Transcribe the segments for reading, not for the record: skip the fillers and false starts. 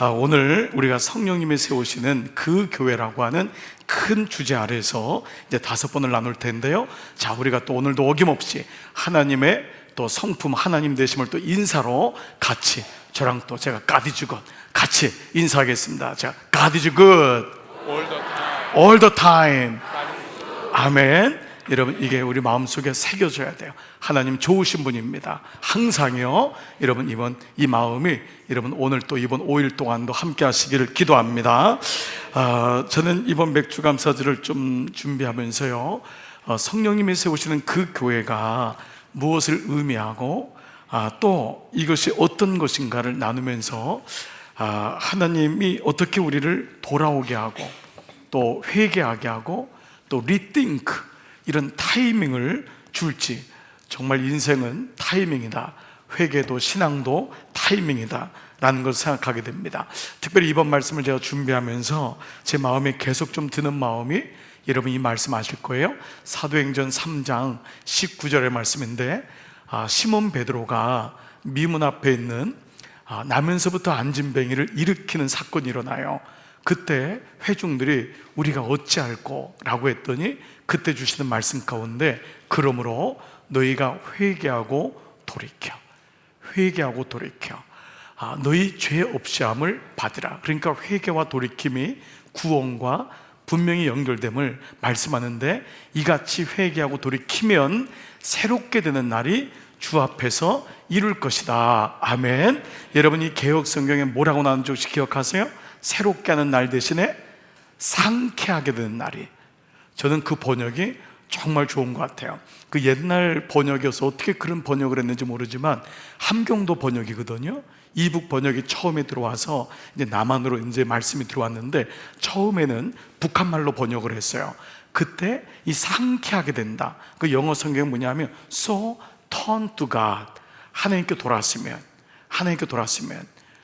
오늘 우리가 성령님이 세우시는 그 교회라고 하는 큰 주제 아래서 이제 5번을 나눌 텐데요. 자, 우리가 또 오늘도 어김없이 하나님의 또 성품, 하나님 되심을 또 인사로 같이 저랑 또 제가 God is good 같이 인사하겠습니다. 자, God is good all the time. 아멘. 여러분, 이게 우리 마음속에 새겨져야 돼요. 하나님 좋으신 분입니다. 항상요. 여러분, 이 마음이 여러분 오늘 또 이번 5일 동안도 함께 하시기를 기도합니다. 저는 이번 맥주 감사절을 좀 준비하면서요, 성령님이 세우시는 그 교회가 무엇을 의미하고 또 이것이 어떤 것인가를 나누면서 하나님이 어떻게 우리를 돌아오게 하고 또 회개하게 하고 또 리띵크, 이런 타이밍을 줄지. 정말 인생은 타이밍이다. 회개도 신앙도 타이밍이다 라는 것을 생각하게 됩니다. 특별히 이번 말씀을 제가 준비하면서 제 마음에 계속 좀 드는 마음이, 여러분 이 말씀 아실 거예요. 사도행전 3장 19절의 말씀인데, 시몬 베드로가 미문 앞에 있는 나면서부터 안진뱅이를 일으키는 사건이 일어나요. 그때 회중들이 우리가 어찌할꼬 라고 했더니 그때 주시는 말씀 가운데, 그러므로 너희가 회개하고 돌이켜 너희 죄 없이함을 받으라. 그러니까 회개와 돌이킴이 구원과 분명히 연결됨을 말씀하는데, 이같이 회개하고 돌이키면 새롭게 되는 날이 주 앞에서 이룰 것이다. 아멘. 여러분, 이 개역 성경에 뭐라고 나오는지 혹시 기억하세요? 새롭게 하는 날 대신에 상쾌하게 되는 날이. 저는 그 번역이 정말 좋은 것 같아요. 그 옛날 번역이어서 어떻게 그런 번역을 했는지 모르지만 함경도 번역이거든요. 이북 번역이 처음에 들어와서 이제 남한으로 이제 말씀이 들어왔는데, 처음에는 북한말로 번역을 했어요. 그때 이 상쾌하게 된다, 그 영어 성경은 뭐냐면 So turn to God, 하나님께 돌아서면.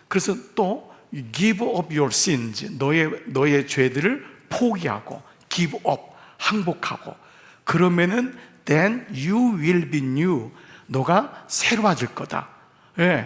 그래서 또 give up your sins, 너의 죄들을 포기하고 give up, 항복하고, 그러면은 then you will be new, 너가 새로워질 거다.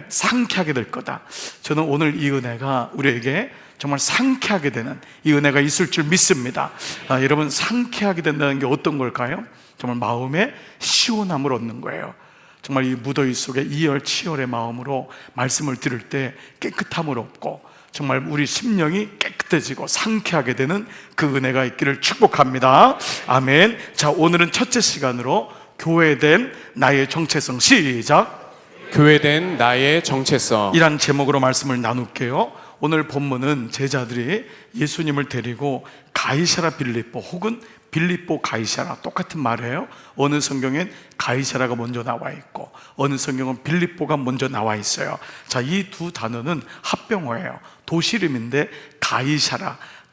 상쾌하게 될 거다. 저는 오늘 이 은혜가 우리에게 정말 상쾌하게 되는 이 은혜가 있을 줄 믿습니다. 여러분, 상쾌하게 된다는 게 어떤 걸까요? 정말 마음에 시원함을 얻는 거예요. 정말 이 무더위 속에 이열치열의 마음으로 말씀을 들을 때 깨끗함을 얻고, 정말 우리 심령이 깨끗해지고 상쾌하게 되는 그 은혜가 있기를 축복합니다. 아멘. 자, 오늘은 첫째 시간으로 교회된 나의 정체성, 시작. 교회된 나의 정체성 이란 제목으로 말씀을 나눌게요. 오늘 본문은 제자들이 예수님을 데리고 가이사라 빌립보 혹은 빌립보 가이사라, 똑같은 말이에요. 어느 성경엔 가이사라가 먼저 나와 있고 어느 성경은 빌립보가 먼저 나와 있어요. 자, 이 두 단어는 합병어예요. 도시 이름인데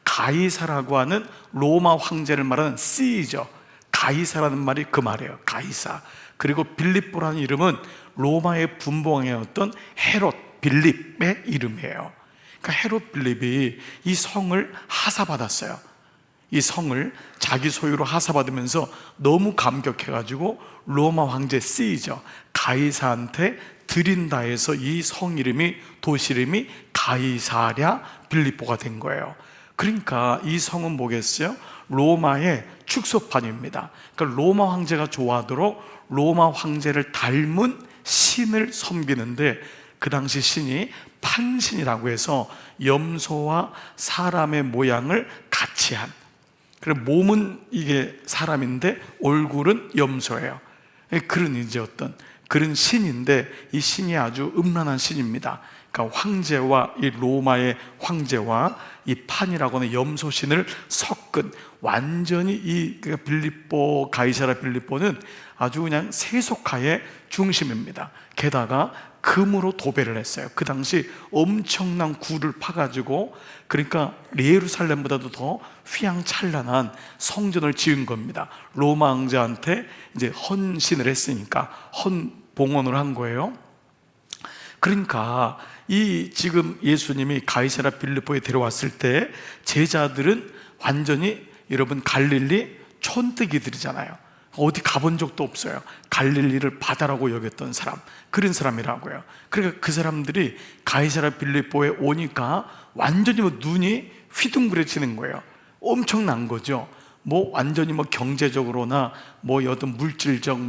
가이사라고 하는 로마 황제를 말하는 시죠. 가이사라는 말이 그 말이에요. 가이사. 그리고 빌립보라는 이름은 로마의 분봉왕이었던 헤롯 빌립의 이름이에요. 그러니까 헤롯 빌립이 이 성을 하사받았어요. 이 성을 자기 소유로 하사받으면서 너무 감격해가지고 로마 황제 시죠, 가이사한테 드린다 해서 이 성 이름이, 도시 이름이 가이사랴 빌립보가 된 거예요. 그러니까 이 성은 뭐겠어요? 로마의 축소판입니다. 그러니까 로마 황제가 좋아하도록 로마 황제를 닮은 신을 섬기는데, 그 당시 신이 판신이라고 해서 염소와 사람의 모양을 같이 한, 그리고 몸은 이게 사람인데 얼굴은 염소예요. 그런 이제 어떤 그런 신인데, 이 신이 아주 음란한 신입니다. 그러니까 황제와 이 로마의 황제와 이 판이라고 하는 염소신을 섞은, 완전히 이 빌립보, 가이사라 빌립보는 아주 그냥 세속화의 중심입니다. 게다가 금으로 도배를 했어요. 그 당시 엄청난 굴을 파가지고, 그러니까 예루살렘보다도 더 휘황찬란한 성전을 지은 겁니다. 로마 황제한테 이제 헌신을 했으니까 헌봉헌을 한 거예요. 그러니까 이 지금 예수님이 가이사라 빌립보에 데려왔을 때 제자들은 완전히, 여러분 갈릴리 촌뜨기들이잖아요. 어디 가본 적도 없어요. 갈릴리를 바다라고 여겼던 사람, 그런 사람이라고요. 그러니까 그 사람들이 가이사랴 빌립보에 오니까 완전히 눈이 휘둥그레지는 거예요. 엄청난 거죠. 완전히 경제적으로나 어떤 물질적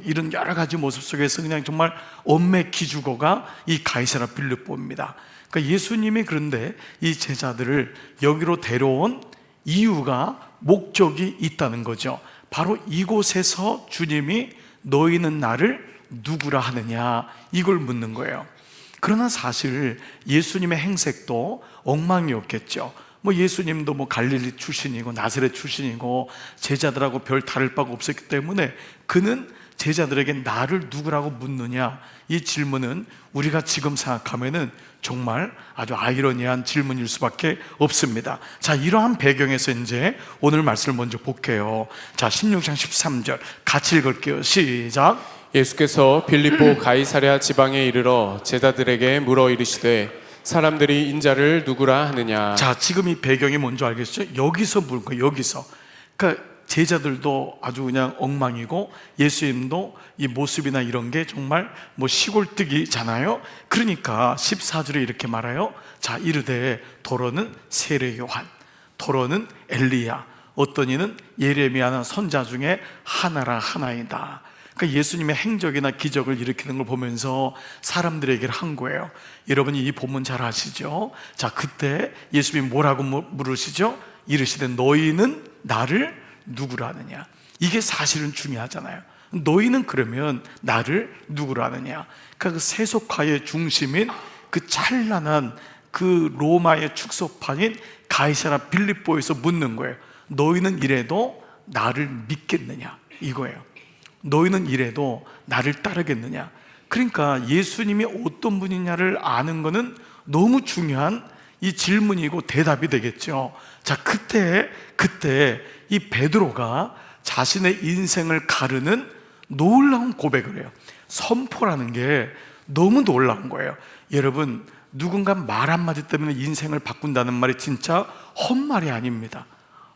이런 여러 가지 모습 속에서 그냥 정말 엄매 기주거가 이 가이사랴 빌립보입니다. 그러니까 예수님이 그런데 이 제자들을 여기로 데려온 이유가, 목적이 있다는 거죠. 바로 이곳에서 주님이 너희는 나를 누구라 하느냐, 이걸 묻는 거예요. 그러나 사실 예수님의 행색도 엉망이었겠죠. 예수님도 갈릴리 출신이고 나사렛 출신이고 제자들하고 별 다를 바가 없었기 때문에 그는 제자들에게 나를 누구라고 묻느냐, 이 질문은 우리가 지금 생각하면은 정말 아주 아이러니한 질문일 수밖에 없습니다. 자, 이러한 배경에서 이제 오늘 말씀을 먼저 볼게요. 자, 16장 13절 같이 읽을게요. 시작. 예수께서 빌립보 가이사랴 지방에 이르러 제자들에게 물어 이르시되 사람들이 인자를 누구라 하느냐. 자, 지금 이 배경이 뭔지 알겠죠? 여기서 물 거예요. 여기서. 그러니까 제자들도 아주 그냥 엉망이고 예수님도 이 모습이나 이런 게 정말 시골뜨기잖아요. 그러니까 14절에 이렇게 말해요. 자, 이르되 더러는 세례 요한, 더러는 엘리야, 어떤 이는 예레미야나 선자 중에 하나라 하나이다. 그러니까 예수님의 행적이나 기적을 일으키는 걸 보면서 사람들에게 한 거예요. 여러분이 이 본문 잘 아시죠? 자, 그때 예수님이 뭐라고 물으시죠? 이르시되 너희는 나를 누구라 하느냐. 이게 사실은 중요하잖아요. 너희는 그러면 나를 누구라 하느냐. 그러니까 그 세속화의 중심인 그 찬란한 그 로마의 축소판인 가이사랴 빌립보에서 묻는 거예요. 너희는 이래도 나를 믿겠느냐, 이거예요. 너희는 이래도 나를 따르겠느냐. 그러니까 예수님이 어떤 분이냐를 아는 것은 너무 중요한 이 질문이고 대답이 되겠죠. 자, 그때 이 베드로가 자신의 인생을 가르는 놀라운 고백을 해요. 선포라는 게 너무 놀라운 거예요. 여러분, 누군가 말 한마디 때문에 인생을 바꾼다는 말이 진짜 헛말이 아닙니다.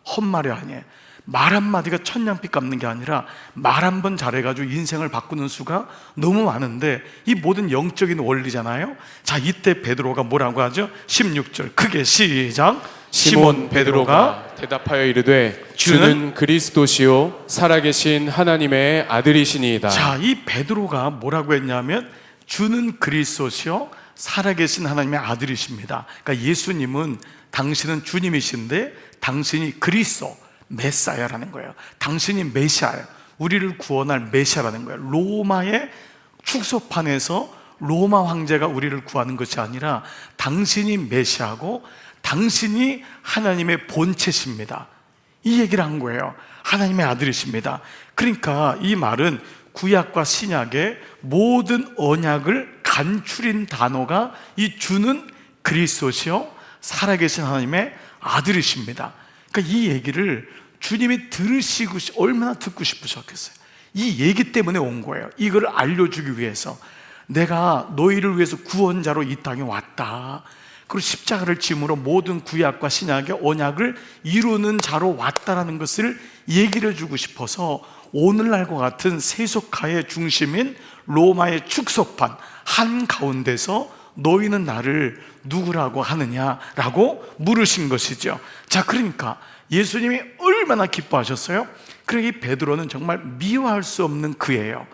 헛말이 아니에요. 말 한마디가 천냥빚 갚는 게 아니라 말 한 번 잘해가지고 인생을 바꾸는 수가 너무 많은데 이 모든 영적인 원리잖아요. 자, 이때 베드로가 뭐라고 하죠? 16절 크게 시작. 시몬 베드로가 대답하여 이르되 주는 그리스도시요 살아계신 하나님의 아들이시니이다. 자, 이 베드로가 뭐라고 했냐면 주는 그리스도시요 살아계신 하나님의 아들이십니다. 그러니까 예수님은 당신은 주님이신데 당신이 그리스도 메사야라는 거예요. 당신이 메시아예요. 우리를 구원할 메시아라는 거예요. 로마의 축소판에서 로마 황제가 우리를 구하는 것이 아니라 당신이 메시아고 당신이 하나님의 본체십니다. 이 얘기를 한 거예요. 하나님의 아들이십니다. 그러니까 이 말은 구약과 신약의 모든 언약을 간추린 단어가 이 주는 그리스도시요 살아계신 하나님의 아들이십니다. 그러니까 이 얘기를 주님이 들으시고 얼마나 듣고 싶으셨겠어요. 이 얘기 때문에 온 거예요. 이걸 알려주기 위해서 내가 너희를 위해서 구원자로 이 땅에 왔다. 그리고 십자가를 짐으로 모든 구약과 신약의 언약을 이루는 자로 왔다라는 것을 얘기를 해주고 싶어서 오늘날과 같은 세속화의 중심인 로마의 축소판 한가운데서 너희는 나를 누구라고 하느냐라고 물으신 것이죠. 자, 그러니까 예수님이 얼마나 기뻐하셨어요? 그러니 베드로는 정말 미워할 수 없는 그예요.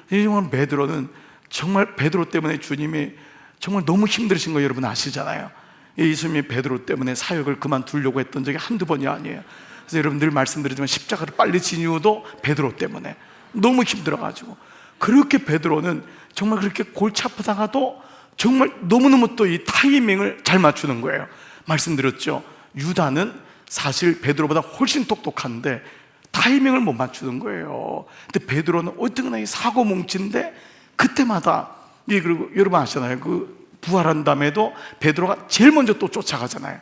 정말 베드로는 정말 베드로 때문에 주님이 정말 너무 힘드신 거 여러분 아시잖아요. 예수님이 베드로 때문에 사역을 그만두려고 했던 적이 한두 번이 아니에요. 그래서 여러분 늘 말씀드리지만 십자가를 빨리 진 이유도 베드로 때문에 너무 힘들어가지고 그렇게 베드로는 정말 그렇게 골치 아프다가도 정말 너무너무 또 이 타이밍을 잘 맞추는 거예요. 말씀드렸죠. 유다는 사실 베드로보다 훨씬 똑똑한데 타이밍을 못 맞추는 거예요. 근데 베드로는 어쨌거나 사고 뭉친데 그때마다 그리고 여러분 아시잖아요. 그 부활한 다음에도 베드로가 제일 먼저 또 쫓아가잖아요.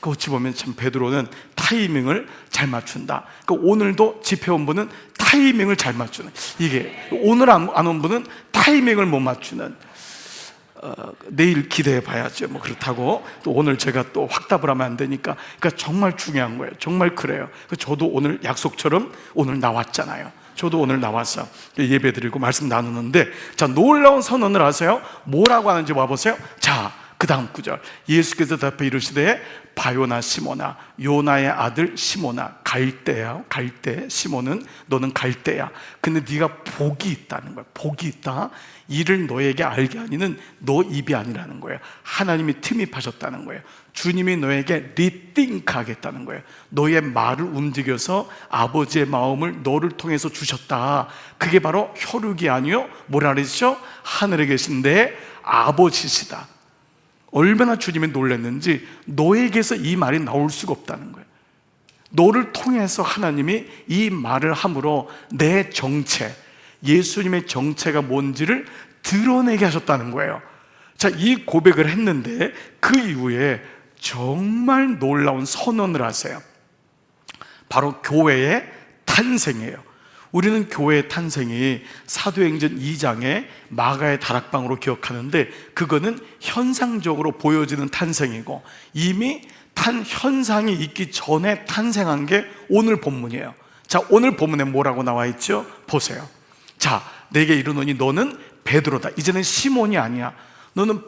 그 어찌 보면 참 베드로는 타이밍을 잘 맞춘다. 그 오늘도 집회 온 분은 타이밍을 잘 맞추는, 이게 오늘 안 온 분은 타이밍을 못 맞추는, 내일 기대해 봐야죠. 뭐 그렇다고 또 오늘 제가 또 확답을 하면 안 되니까. 그러니까 정말 중요한 거예요. 정말 그래요. 저도 오늘 약속처럼 오늘 나왔잖아요. 저도 오늘 나와서 예배 드리고 말씀 나누는데, 자, 놀라운 선언을 하세요. 뭐라고 하는지 와보세요. 자, 그 다음 구절. 예수께서 대답해 이르시되 바요나 시몬아, 요나의 아들 시몬아, 갈대야, 갈대. 시몬은 너는 갈대야. 근데 네가 복이 있다는 거야. 복이 있다. 이를 너에게 알게 하니는 너 입이 아니라는 거예요. 하나님이 틈입하셨다는 거예요. 주님이 너에게 리띵크 하겠다는 거예요. 너의 말을 움직여서 아버지의 마음을 너를 통해서 주셨다. 그게 바로 혈육이 아니요 뭐라 그러시죠? 하늘에 계신 내 아버지시다. 얼마나 주님이 놀랐는지, 너에게서 이 말이 나올 수가 없다는 거예요. 너를 통해서 하나님이 이 말을 함으로 내 정체, 예수님의 정체가 뭔지를 드러내게 하셨다는 거예요. 자, 이 고백을 했는데 그 이후에 정말 놀라운 선언을 하세요. 바로 교회의 탄생이에요. 우리는 교회의 탄생이 사도행전 2장의 마가의 다락방으로 기억하는데, 그거는 현상적으로 보여지는 탄생이고 이미 현상이 있기 전에 탄생한 게 오늘 본문이에요. 자, 오늘 본문에 뭐라고 나와 있죠? 보세요. 자, 내게 이르노니 너는 베드로다. 이제는 시몬이 아니야. 너는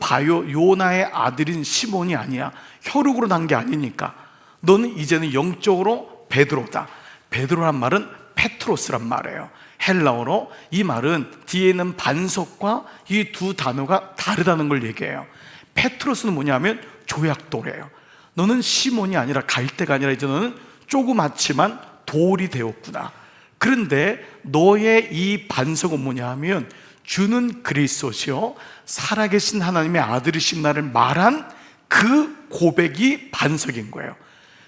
요나의 아들인 시몬이 아니야. 혈육으로 난 게 아니니까. 너는 이제는 영적으로 베드로다. 베드로란 말은 페트로스란 말이에요. 헬라어로 이 말은 뒤에 있는 반석과 이 두 단어가 다르다는 걸 얘기해요. 페트로스는 뭐냐면 조약돌이에요. 너는 시몬이 아니라 갈대가 아니라 이제 너는 조그맣지만 돌이 되었구나. 그런데 너의 이 반석은 뭐냐 하면 주는 그리스도시요 살아계신 하나님의 아들이신 나를 말한 그 고백이 반석인 거예요.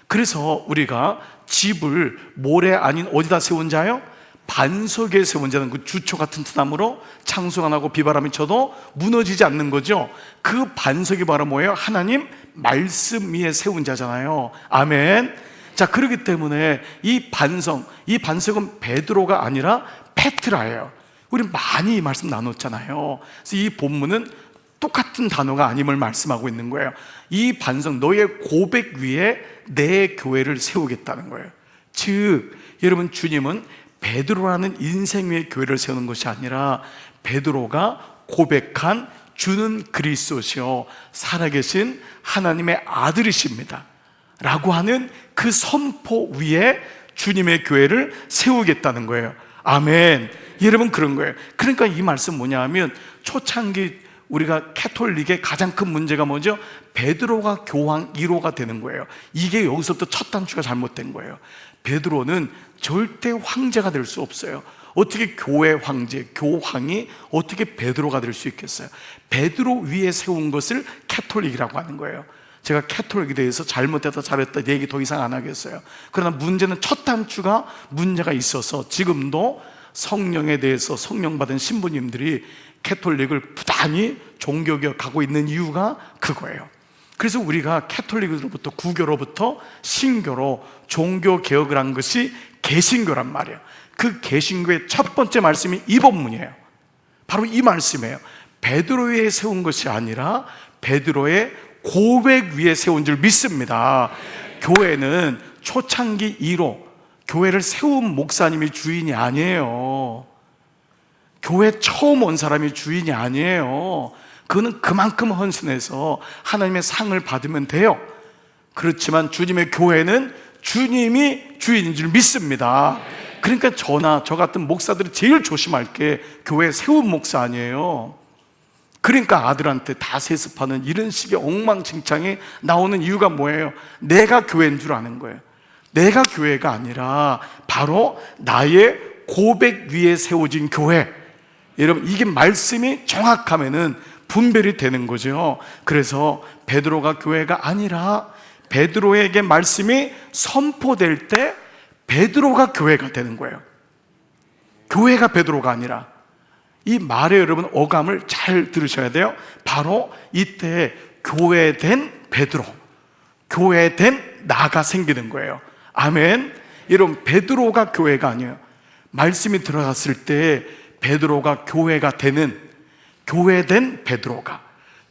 그래서 우리가 집을 모래 아닌 어디다 세운 자요? 반석에 세운 자는 그 주초 같은 튼함으로 창수가 나고 비바람이 쳐도 무너지지 않는 거죠. 그 반석이 바로 뭐예요? 하나님 말씀 위에 세운 자잖아요. 아멘. 자, 그렇기 때문에 이 반석은 베드로가 아니라 페트라예요. 우리 많이 이 말씀 나눴잖아요. 그래서 이 본문은 똑같은 단어가 아님을 말씀하고 있는 거예요. 이 반석, 너의 고백 위에 내 교회를 세우겠다는 거예요. 즉, 여러분, 주님은 베드로라는 인생 위에 교회를 세우는 것이 아니라 베드로가 고백한 주는 그리스도시요 살아계신 하나님의 아들이십니다 라고 하는 그 선포 위에 주님의 교회를 세우겠다는 거예요. 아멘. 여러분, 그런 거예요. 그러니까 이 말씀 뭐냐 하면, 초창기 우리가 캐톨릭의 가장 큰 문제가 뭐죠? 베드로가 교황 1호가 되는 거예요. 이게 여기서부터 첫 단추가 잘못된 거예요. 베드로는 절대 황제가 될 수 없어요. 어떻게 교회 황제, 교황이 어떻게 베드로가 될 수 있겠어요? 베드로 위에 세운 것을 캐톨릭이라고 하는 거예요. 제가 캐톨릭에 대해서 잘못했다 잘했다 얘기 더 이상 안 하겠어요. 그러나 문제는 첫 단추가 문제가 있어서 지금도 성령에 대해서 성령 받은 신부님들이 캐톨릭을 부단히 종교개혁하고 있는 이유가 그거예요. 그래서 우리가 캐톨릭으로부터 구교로부터 신교로 종교개혁을 한 것이 개신교란 말이에요. 그 개신교의 첫 번째 말씀이 이 본문이에요. 바로 이 말씀이에요. 베드로 위에 세운 것이 아니라 베드로의 고백 위에 세운 줄 믿습니다. 교회는 초창기 1호 교회를 세운 목사님이 주인이 아니에요. 교회 처음 온 사람이 주인이 아니에요. 그거는 그만큼 헌신해서 하나님의 상을 받으면 돼요. 그렇지만 주님의 교회는 주님이 주인인 줄 믿습니다. 그러니까 저 같은 목사들이 제일 조심할 게 교회 세운 목사 아니에요. 그러니까 아들한테 다 세습하는 이런 식의 엉망진창이 나오는 이유가 뭐예요? 내가 교회인 줄 아는 거예요. 내가 교회가 아니라 바로 나의 고백 위에 세워진 교회. 여러분, 이게 말씀이 정확하면은 분별이 되는 거죠. 그래서 베드로가 교회가 아니라 베드로에게 말씀이 선포될 때 베드로가 교회가 되는 거예요. 교회가 베드로가 아니라. 이 말에 여러분 어감을 잘 들으셔야 돼요. 바로 이때 교회된 베드로, 교회된 나가 생기는 거예요. 아멘. 여러분, 베드로가 교회가 아니에요. 말씀이 들어갔을 때 베드로가 교회가 되는, 교회된 베드로가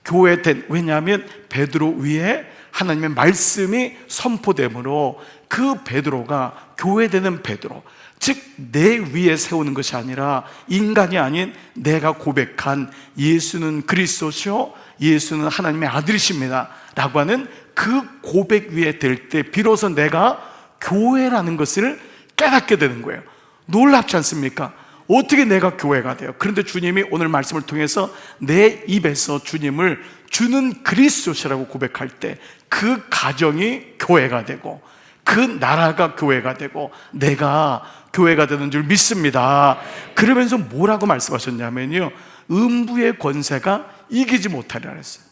교회된, 왜냐하면 베드로 위에 하나님의 말씀이 선포되므로 그 베드로가 교회되는 베드로. 즉 내 위에 세우는 것이 아니라 인간이 아닌 내가 고백한 예수는 그리스도시요 예수는 하나님의 아들이십니다 라고 하는 그 고백 위에 될 때 비로소 내가 교회라는 것을 깨닫게 되는 거예요. 놀랍지 않습니까? 어떻게 내가 교회가 돼요? 그런데 주님이 오늘 말씀을 통해서 내 입에서 주님을 주는 그리스도시라고 고백할 때 그 가정이 교회가 되고 그 나라가 교회가 되고 내가 교회가 되는 줄 믿습니다. 그러면서 뭐라고 말씀하셨냐면요, 음부의 권세가 이기지 못하리라 했어요.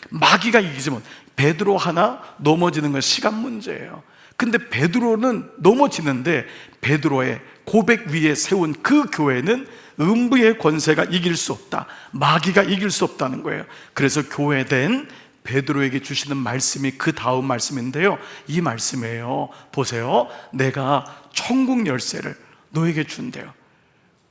마귀가 이기지 못. 베드로 하나 넘어지는 건 시간 문제예요. 근데 베드로는 넘어지는데 베드로의 고백 위에 세운 그 교회는 음부의 권세가 이길 수 없다, 마귀가 이길 수 없다는 거예요. 그래서 교회된 베드로에게 주시는 말씀이 그 다음 말씀인데요, 이 말씀이에요. 보세요, 내가 천국 열쇠를 너에게 준대요.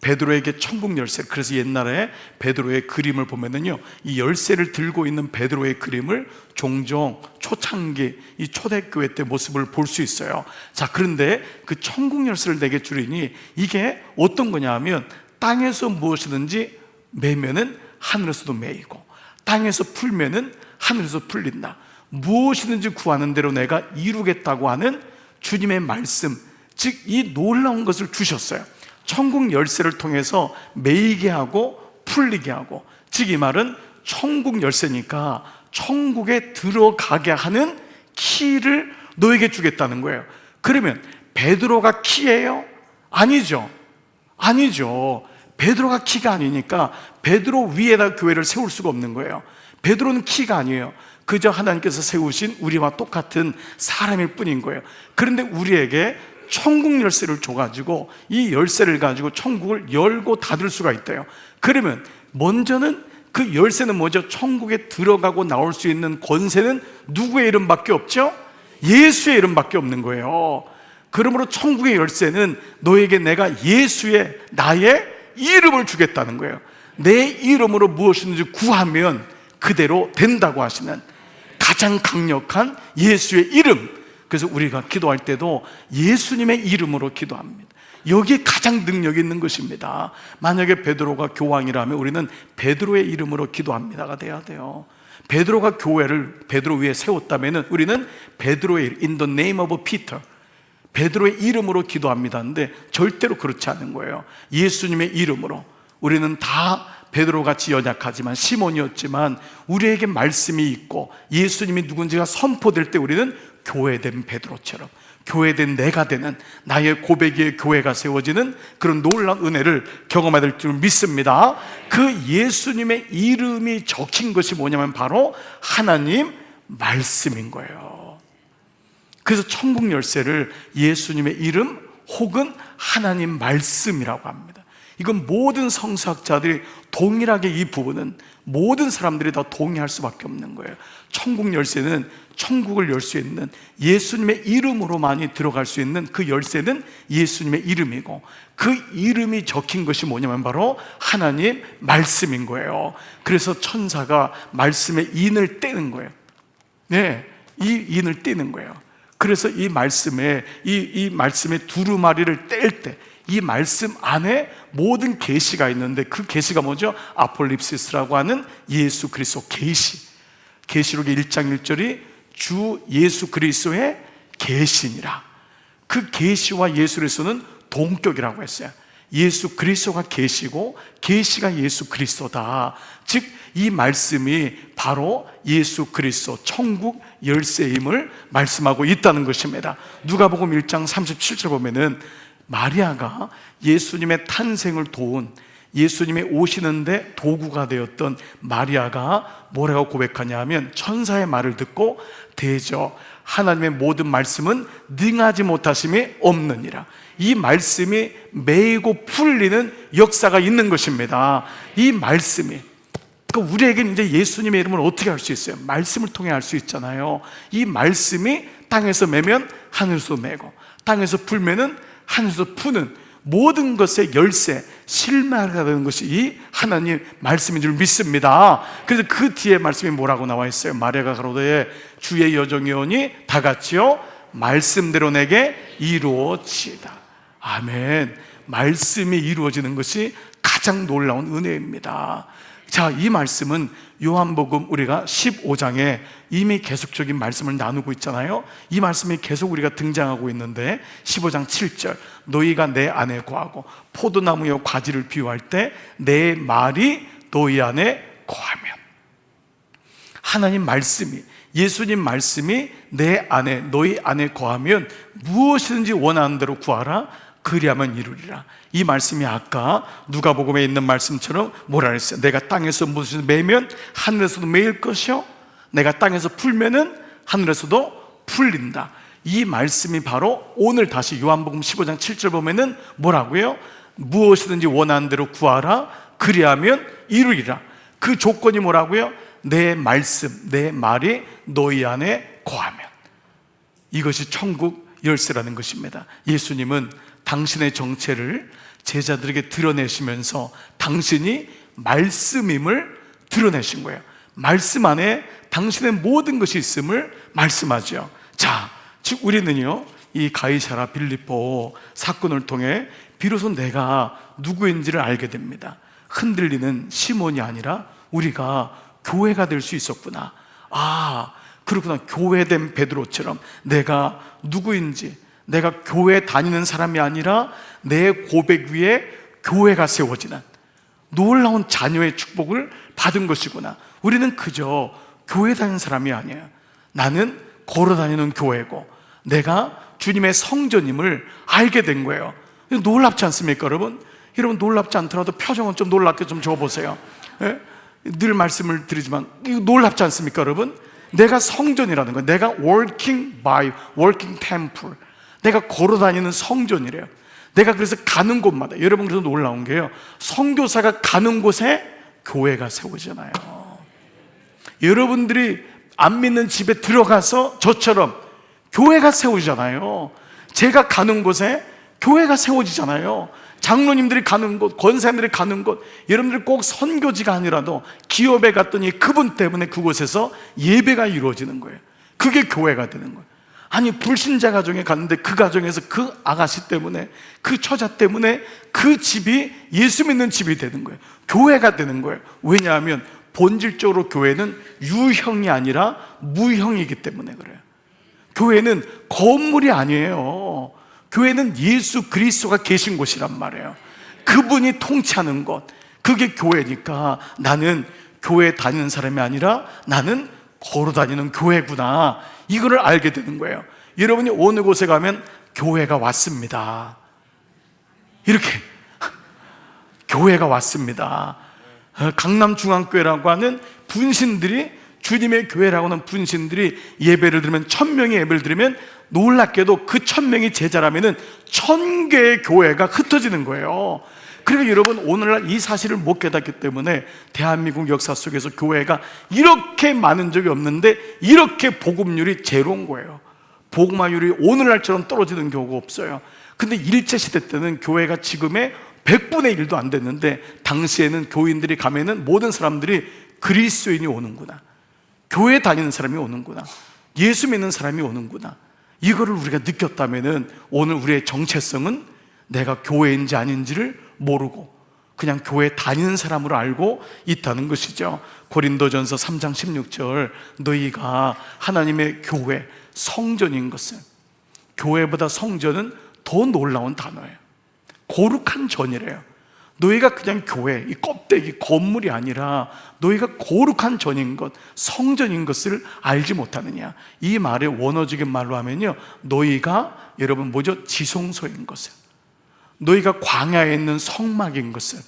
베드로에게 천국 열쇠. 그래서 옛날에 베드로의 그림을 보면은요, 이 열쇠를 들고 있는 베드로의 그림을 종종 초창기 이 초대교회 때 모습을 볼 수 있어요. 자, 그런데 그 천국 열쇠를 내게 주리니 이게 어떤 거냐 하면 땅에서 무엇이든지 매면은 하늘에서도 매이고 땅에서 풀면은 하늘에서 풀린다. 무엇이든지 구하는 대로 내가 이루겠다고 하는 주님의 말씀, 즉 이 놀라운 것을 주셨어요. 천국 열쇠를 통해서 매이게 하고 풀리게 하고, 즉 이 말은 천국 열쇠니까 천국에 들어가게 하는 키를 너에게 주겠다는 거예요. 그러면 베드로가 키예요? 아니죠. 아니죠. 베드로가 키가 아니니까 베드로 위에다 교회를 세울 수가 없는 거예요. 베드로는 키가 아니에요. 그저 하나님께서 세우신 우리와 똑같은 사람일 뿐인 거예요. 그런데 우리에게 천국 열쇠를 줘가지고 이 열쇠를 가지고 천국을 열고 닫을 수가 있대요. 그러면 먼저는 그 열쇠는 뭐죠? 천국에 들어가고 나올 수 있는 권세는 누구의 이름밖에 없죠? 예수의 이름밖에 없는 거예요. 그러므로 천국의 열쇠는 너에게 내가 예수의 나의 이름을 주겠다는 거예요. 내 이름으로 무엇이든지 구하면 그대로 된다고 하시는 가장 강력한 예수의 이름. 그래서 우리가 기도할 때도 예수님의 이름으로 기도합니다. 여기에 가장 능력이 있는 것입니다. 만약에 베드로가 교황이라면 우리는 베드로의 이름으로 기도합니다가 돼야 돼요. 베드로가 교회를 베드로 위에 세웠다면 우리는 베드로의 이름, in the name of Peter, 베드로의 이름으로 기도합니다인데 절대로 그렇지 않은 거예요. 예수님의 이름으로. 우리는 다 베드로같이 연약하지만 시몬이었지만 우리에게 말씀이 있고 예수님이 누군지가 선포될 때 우리는 교회된 베드로처럼, 교회된 내가 되는, 나의 고백 위에 교회가 세워지는 그런 놀라운 은혜를 경험해야 될 줄 믿습니다. 그 예수님의 이름이 적힌 것이 뭐냐면 바로 하나님 말씀인 거예요. 그래서 천국 열쇠를 예수님의 이름 혹은 하나님 말씀이라고 합니다. 이건 모든 성서학자들이 동일하게 이 부분은 모든 사람들이 다 동의할 수밖에 없는 거예요. 천국 열쇠는 천국을 열 수 있는 예수님의 이름으로만이 들어갈 수 있는 그 열쇠는 예수님의 이름이고, 그 이름이 적힌 것이 뭐냐면 바로 하나님 말씀인 거예요. 그래서 천사가 말씀의 인을 떼는 거예요. 네, 이 인을 떼는 거예요. 그래서 이 말씀의 두루마리를 뗄 때 이 말씀 안에 모든 계시가 있는데 그 계시가 뭐죠? 아폴립시스라고 하는 예수 그리스도 계시. 계시록 1장 1절이 주 예수 그리스도의 계시니라. 그 계시와 예수 그리스도는 동격이라고 했어요. 예수 그리스도가 계시고 계시가 예수 그리스도다. 즉 이 말씀이 바로 예수 그리스도 천국 열쇠임을 말씀하고 있다는 것입니다. 누가복음 1장 37절 보면은 마리아가 예수님의 탄생을 도운, 예수님이 오시는데 도구가 되었던 마리아가 뭐라고 고백하냐 하면 천사의 말을 듣고 대저 하나님의 모든 말씀은 능하지 못하심이 없느니라. 이 말씀이 매이고 풀리는 역사가 있는 것입니다. 이 말씀이, 그러니까 우리에게는 이제 예수님의 이름을 어떻게 할 수 있어요? 말씀을 통해 알 수 있잖아요. 이 말씀이 땅에서 매면 하늘에서 매고 땅에서 풀면은 하늘에서 푸는 모든 것의 열쇠, 실마리가 되는 것이 이 하나님 말씀인 줄 믿습니다. 그래서 그 뒤에 말씀이 뭐라고 나와 있어요? 마리아가 가로되 주의 여정이오니 다 같이요 말씀대로 내게 이루어지이다. 아멘. 말씀이 이루어지는 것이 가장 놀라운 은혜입니다. 자, 이 말씀은 요한복음 우리가 15장에 이미 계속적인 말씀을 나누고 있잖아요. 이 말씀이 계속 우리가 등장하고 있는데 15장 7절, 너희가 내 안에 거하고 포도나무의 과지를 비유할 때 내 말이 너희 안에 거하면, 하나님 말씀이, 예수님 말씀이 내 안에, 너희 안에 거하면 무엇이든지 원하는 대로 구하라, 그리하면 이루리라. 이 말씀이 아까 누가복음에 있는 말씀처럼 뭐라 그랬어요? 내가 땅에서 무엇을 매면 하늘에서도 매일 것이요, 내가 땅에서 풀면은 하늘에서도 풀린다. 이 말씀이 바로 오늘 다시 요한복음 15장 7절 보면은 뭐라고요? 무엇이든지 원하는 대로 구하라, 그리하면 이루리라. 그 조건이 뭐라고요? 내 말씀, 내 말이 너희 안에 거하면. 이것이 천국 열쇠라는 것입니다. 예수님은 당신의 정체를 제자들에게 드러내시면서 당신이 말씀임을 드러내신 거예요. 말씀 안에 당신의 모든 것이 있음을 말씀하죠. 자, 즉 우리는요, 이 가이사라 빌립보 사건을 통해 비로소 내가 누구인지를 알게 됩니다. 흔들리는 시몬이 아니라 우리가 교회가 될 수 있었구나. 아, 그렇구나. 교회된 베드로처럼 내가 누구인지, 내가 교회 다니는 사람이 아니라 내 고백 위에 교회가 세워지는 놀라운 자녀의 축복을 받은 것이구나. 우리는 그저 교회 다니는 사람이 아니에요. 나는 걸어 다니는 교회고 내가 주님의 성전임을 알게 된 거예요. 놀랍지 않습니까, 여러분? 여러분, 놀랍지 않더라도 표정은 좀 놀랍게 좀 줘보세요. 예? 늘 말씀을 드리지만 이거 놀랍지 않습니까, 여러분? 내가 성전이라는 거예요. 내가 working temple, 내가 걸어다니는 성전이래요. 내가 그래서 가는 곳마다, 여러분, 그래서 놀라운 게요, 선교사가 가는 곳에 교회가 세워지잖아요. 여러분들이 안 믿는 집에 들어가서 저처럼 교회가 세워지잖아요. 제가 가는 곳에 교회가 세워지잖아요. 장로님들이 가는 곳, 권사님들이 가는 곳, 여러분들 꼭 선교지가 아니라도 기업에 갔더니 그분 때문에 그곳에서 예배가 이루어지는 거예요. 그게 교회가 되는 거예요. 아니, 불신자 가정에 갔는데 그 가정에서 그 아가씨 때문에, 그 처자 때문에 그 집이 예수 믿는 집이 되는 거예요. 교회가 되는 거예요. 왜냐하면 본질적으로 교회는 유형이 아니라 무형이기 때문에 그래요. 교회는 건물이 아니에요. 교회는 예수 그리스도가 계신 곳이란 말이에요. 그분이 통치하는 곳, 그게 교회니까 나는 교회 다니는 사람이 아니라 나는 걸어 다니는 교회구나, 이거를 알게 되는 거예요. 여러분이 어느 곳에 가면 교회가 왔습니다, 이렇게 교회가 왔습니다. 강남중앙교회라고 하는 분신들이, 주님의 교회라고 하는 분신들이 예배를 드리면, 1000명이 예배를 드리면 놀랍게도 그 1000명이 제자라면은 1000개의 교회가 흩어지는 거예요. 그러니까 여러분, 오늘날 이 사실을 못 깨닫기 때문에 대한민국 역사 속에서 교회가 이렇게 많은 적이 없는데 이렇게 복음률이 제로인 거예요. 복음화율이 오늘날처럼 떨어지는 경우가 없어요. 근데 일제시대 때는 교회가 지금의 100분의 1도 안 됐는데, 당시에는 교인들이 가면은 모든 사람들이 그리스도인이 오는구나, 교회 다니는 사람이 오는구나, 예수 믿는 사람이 오는구나, 이거를 우리가 느꼈다면은 오늘 우리의 정체성은 내가 교회인지 아닌지를 모르고 그냥 교회 다니는 사람으로 알고 있다는 것이죠. 고린도전서 3장 16절, 너희가 하나님의 교회, 성전인 것을, 교회보다 성전은 더 놀라운 단어예요. 거룩한 전이래요. 너희가 그냥 교회, 이 껍데기, 건물이 아니라 너희가 거룩한 전인 것, 성전인 것을 알지 못하느냐. 이 말의 원어적인 말로 하면요, 너희가, 여러분 뭐죠? 지성소인 것을, 너희가 광야에 있는 성막인 것을.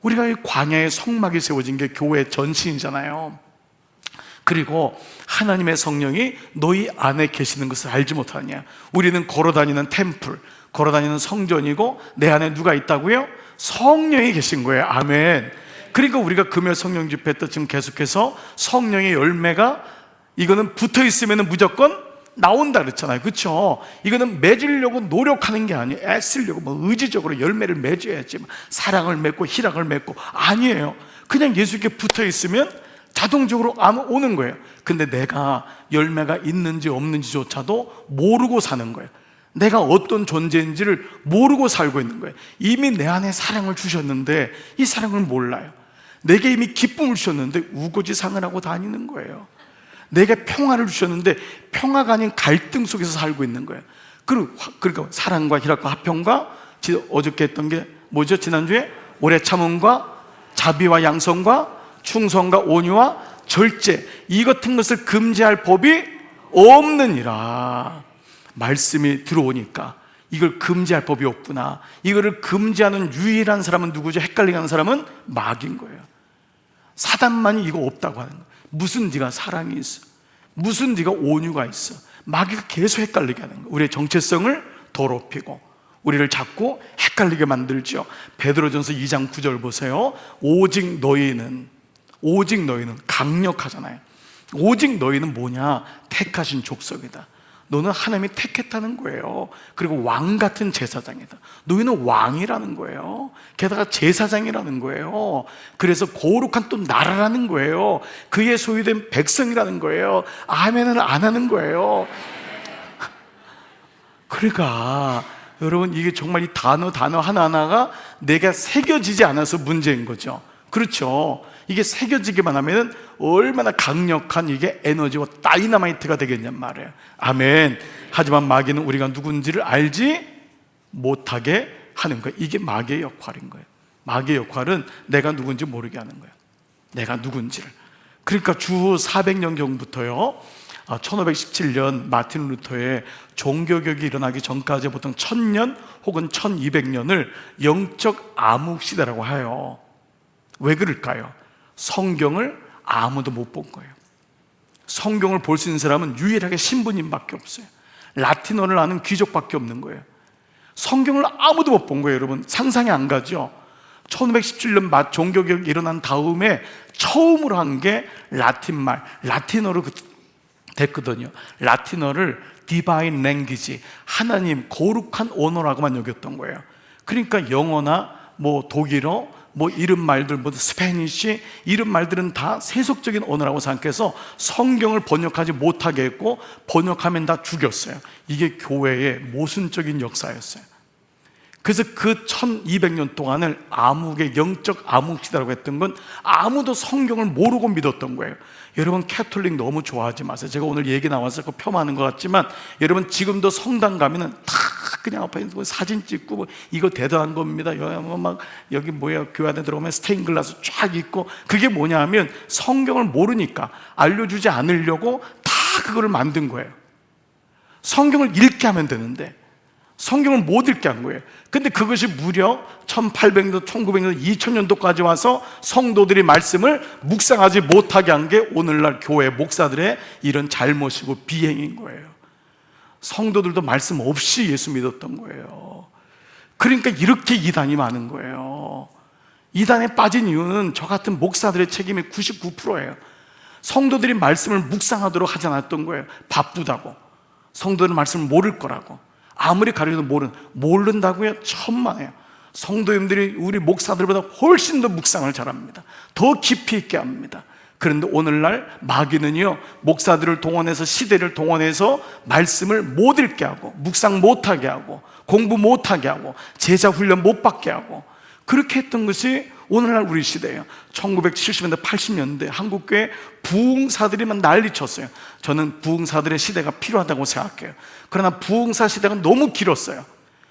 우리가 이 광야에 성막이 세워진 게 교회의 전신이잖아요. 그리고 하나님의 성령이 너희 안에 계시는 것을 알지 못하느냐. 우리는 걸어다니는 템플, 걸어다니는 성전이고 내 안에 누가 있다고요? 성령이 계신 거예요. 아멘. 그러니까 우리가 금요 성령 집회 때 지금 계속해서 성령의 열매가, 이거는 붙어 있으면 무조건 나온다 그랬잖아요. 그렇죠? 이거는 맺으려고 노력하는 게 아니에요. 애쓰려고 뭐 의지적으로 열매를 맺어야지, 사랑을 맺고 희락을 맺고, 아니에요. 그냥 예수께 붙어 있으면 자동적으로 오는 거예요. 근데 내가 열매가 있는지 없는지조차도 모르고 사는 거예요. 내가 어떤 존재인지를 모르고 살고 있는 거예요. 이미 내 안에 사랑을 주셨는데 이 사랑을 몰라요. 내게 이미 기쁨을 주셨는데 우거지상을 하고 다니는 거예요. 내게 평화를 주셨는데 평화가 아닌 갈등 속에서 살고 있는 거예요. 그러니까 사랑과 희락과 화평과 어저께 했던 게 뭐죠? 지난주에 오래 참음과 자비와 양성과 충성과 온유와 절제, 이 같은 것을 금지할 법이 없느니라. 말씀이 들어오니까 이걸 금지할 법이 없구나. 이거를 금지하는 유일한 사람은 누구죠? 헷갈리게 하는 사람은 마귀인 거예요. 사단만이 이거 없다고 하는 거예요. 무슨 네가 사랑이 있어, 무슨 네가 온유가 있어. 마귀가 계속 헷갈리게 하는 거예요. 우리의 정체성을 더럽히고 우리를 자꾸 헷갈리게 만들죠. 베드로전서 2장 9절 보세요. 오직 너희는 강력하잖아요. 오직 너희는 뭐냐? 택하신 족속이다. 너는 하나님이 택했다는 거예요. 그리고 왕 같은 제사장이다. 너희는 왕이라는 거예요. 게다가 제사장이라는 거예요. 그래서 거룩한 또 나라라는 거예요. 그의 소유된 백성이라는 거예요. 아멘을 안 하는 거예요. 그러니까 여러분, 이게 정말 이 단어 하나하나가 내가 새겨지지 않아서 문제인 거죠. 그렇죠. 이게 새겨지기만 하면 얼마나 강력한 이게 에너지와 다이너마이트가 되겠냔 말이에요. 아멘. 하지만 마귀는 우리가 누군지를 알지 못하게 하는 거예요. 이게 마귀의 역할인 거예요. 마귀의 역할은 내가 누군지 모르게 하는 거예요. 내가 누군지를. 그러니까 주후 400년경부터요 1517년 마틴 루터의 종교개혁이 일어나기 전까지 보통 1000년 혹은 1200년을 영적 암흑시대라고 해요. 왜 그럴까요? 성경을 아무도 못 본 거예요. 성경을 볼 수 있는 사람은 유일하게 신부님밖에 없어요. 라틴어를 아는 귀족밖에 없는 거예요. 성경을 아무도 못 본 거예요. 여러분, 상상이 안 가죠? 1517년 종교개혁이 일어난 다음에 처음으로 한 게 라틴말, 라틴어로 됐거든요. 라틴어를 디바인 랭귀지, 하나님 거룩한 언어라고만 여겼던 거예요. 그러니까 영어나 독일어, 이런 말들, 스페니쉬, 이런 말들은 다 세속적인 언어라고 생각해서 성경을 번역하지 못하게 했고, 번역하면 다 죽였어요. 이게 교회의 모순적인 역사였어요. 그래서 그 1200년 동안을 암흑의 영적 암흑시대라고 했던 건 아무도 성경을 모르고 믿었던 거예요. 여러분, 캐톨릭 너무 좋아하지 마세요. 제가 오늘 얘기 나와서 폄하하는 것 같지만, 여러분 지금도 성당 가면은 다 그냥 앞에 사진 찍고 이거 대단한 겁니다. 여기 교회 안에 들어오면 스테인글라스 쫙 있고, 그게 뭐냐 하면 성경을 모르니까 알려주지 않으려고 다 그거를 만든 거예요. 성경을 읽게 하면 되는데 성경을 못 읽게 한 거예요. 근데 그것이 무려 1800년도, 1900년도, 2000년도까지 와서 성도들이 말씀을 묵상하지 못하게 한 게 오늘날 교회 목사들의 이런 잘못이고 비행인 거예요. 성도들도 말씀 없이 예수 믿었던 거예요. 그러니까 이렇게 이단이 많은 거예요. 이단에 빠진 이유는 저 같은 목사들의 책임이 99%예요. 성도들이 말씀을 묵상하도록 하지 않았던 거예요. 바쁘다고, 성도들은 말씀을 모를 거라고. 아무리 가르쳐도 모른다고요? 천만에요. 성도님들이 우리 목사들보다 훨씬 더 묵상을 잘합니다. 더 깊이 있게 합니다. 그런데 오늘날 마귀는요, 목사들을 동원해서, 시대를 동원해서 말씀을 못 읽게 하고, 묵상 못하게 하고, 공부 못하게 하고, 제자 훈련 못 받게 하고, 그렇게 했던 것이 오늘날 우리 시대예요. 1970년대 80년대 한국교회 부흥사들이만 난리쳤어요. 저는 부흥사들의 시대가 필요하다고 생각해요. 그러나 부흥사 시대가 너무 길었어요.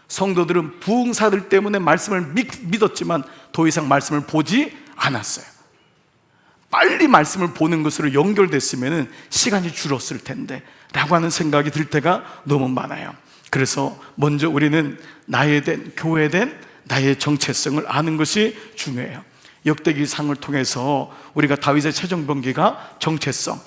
성도들은 부흥사들 때문에 말씀을 믿었지만 더 이상 말씀을 보지 않았어요. 빨리 말씀을 보는 것으로 연결됐으면 시간이 줄었을 텐데 라고 하는 생각이 들 때가 너무 많아요. 그래서 먼저 우리는 나에 대한, 교회에 대한 나의 정체성을 아는 것이 중요해요. 역대기상을 통해서 우리가 다윗의 최종병기가 정체성,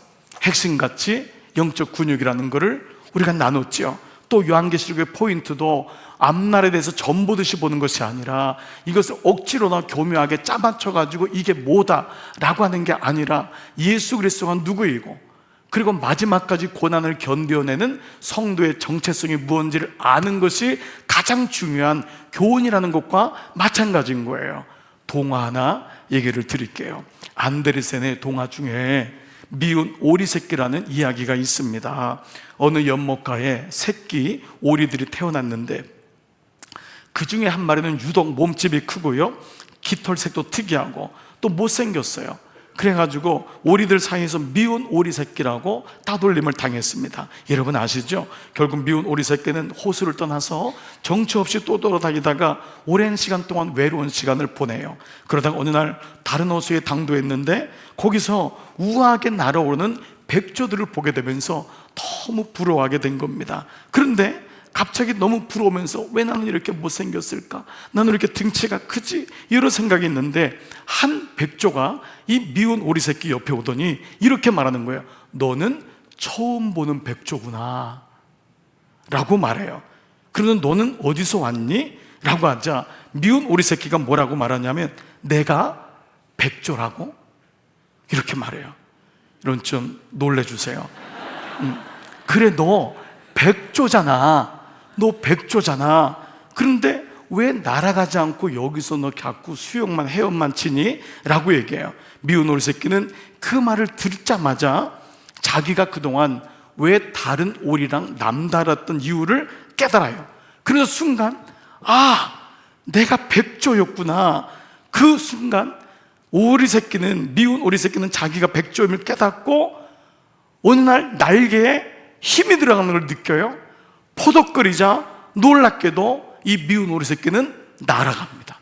핵심가치, 영적 근육이라는 것을 우리가 나눴죠. 또 요한계시록의 포인트도 앞날에 대해서 전보듯이 보는 것이 아니라 이것을 억지로나 교묘하게 짜맞춰가지고 이게 뭐다라고 하는 게 아니라 예수 그리스도가 누구이고, 그리고 마지막까지 고난을 견뎌내는 성도의 정체성이 무엇인지를 아는 것이 가장 중요한 교훈이라는 것과 마찬가지인 거예요. 동화 하나 얘기를 드릴게요. 안데르센의 동화 중에 미운 오리 새끼라는 이야기가 있습니다. 어느 연못가에 새끼 오리들이 태어났는데 그 중에 한 마리는 유독 몸집이 크고요, 깃털색도 특이하고 또 못생겼어요. 그래가지고 오리들 사이에서 미운 오리 새끼라고 따돌림을 당했습니다. 여러분 아시죠? 결국 미운 오리 새끼는 호수를 떠나서 정처 없이 또 돌아다니다가 오랜 시간 동안 외로운 시간을 보내요. 그러다가 어느 날 다른 호수에 당도했는데 거기서 우아하게 날아오르는 백조들을 보게 되면서 너무 부러워하게 된 겁니다. 그런데 갑자기 너무 부러우면서 왜 나는 이렇게 못생겼을까? 나는 이렇게 등치가 크지? 이런 생각이 있는데 한 백조가 이 미운 오리 새끼 옆에 오더니 이렇게 말하는 거예요. 너는 처음 보는 백조구나 라고 말해요. 그러면 너는 어디서 왔니? 라고 하자 미운 오리 새끼가 뭐라고 말하냐면 내가 백조라고? 이렇게 말해요. 이런 좀 놀래주세요. 그래 너 백조잖아. 너 백조잖아. 그런데 왜 날아가지 않고 여기서 너 자꾸 수영만 헤엄만 치니? 라고 얘기해요. 미운 오리 새끼는 그 말을 듣자마자 자기가 그동안 왜 다른 오리랑 남다랐던 이유를 깨달아요. 그래서 순간 내가 백조였구나. 그 순간 미운 오리 새끼는 자기가 백조임을 깨닫고 어느 날 날개에 힘이 들어가는 걸 느껴요. 포덕거리자 놀랍게도 이 미운 오리 새끼는 날아갑니다.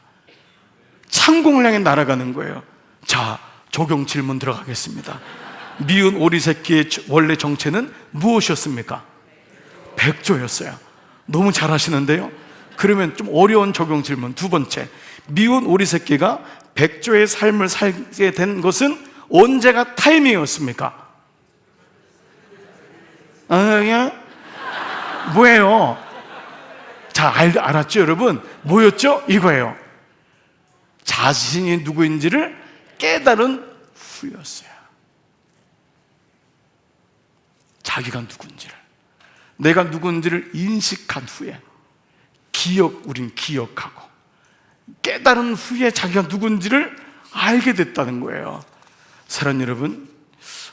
창공을 향해 날아가는 거예요. 자, 적용 질문 들어가겠습니다. 미운 오리 새끼의 원래 정체는 무엇이었습니까? 백조였어요. 너무 잘하시는데요. 그러면 좀 어려운 적용 질문 두 번째, 미운 오리 새끼가 백조의 삶을 살게 된 것은 언제가 타이밍이었습니까? 뭐예요? 자, 알았죠 여러분? 뭐였죠? 이거예요. 자신이 누구인지를 깨달은 후였어요. 자기가 누군지를, 내가 누군지를 인식한 후에 우린 기억하고 깨달은 후에 자기가 누군지를 알게 됐다는 거예요. 사랑하는 여러분,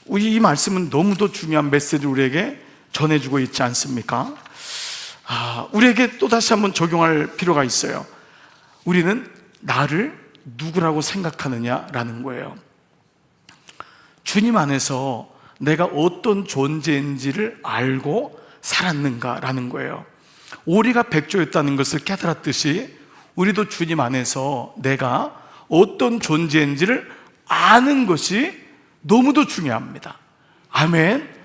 이 말씀은 너무도 중요한 메시지를 우리에게 전해주고 있지 않습니까? 우리에게 또다시 한번 적용할 필요가 있어요. 우리는 나를 누구라고 생각하느냐라는 거예요. 주님 안에서 내가 어떤 존재인지를 알고 살았는가라는 거예요. 오리가 백조였다는 것을 깨달았듯이 우리도 주님 안에서 내가 어떤 존재인지를 아는 것이 너무도 중요합니다. 아멘.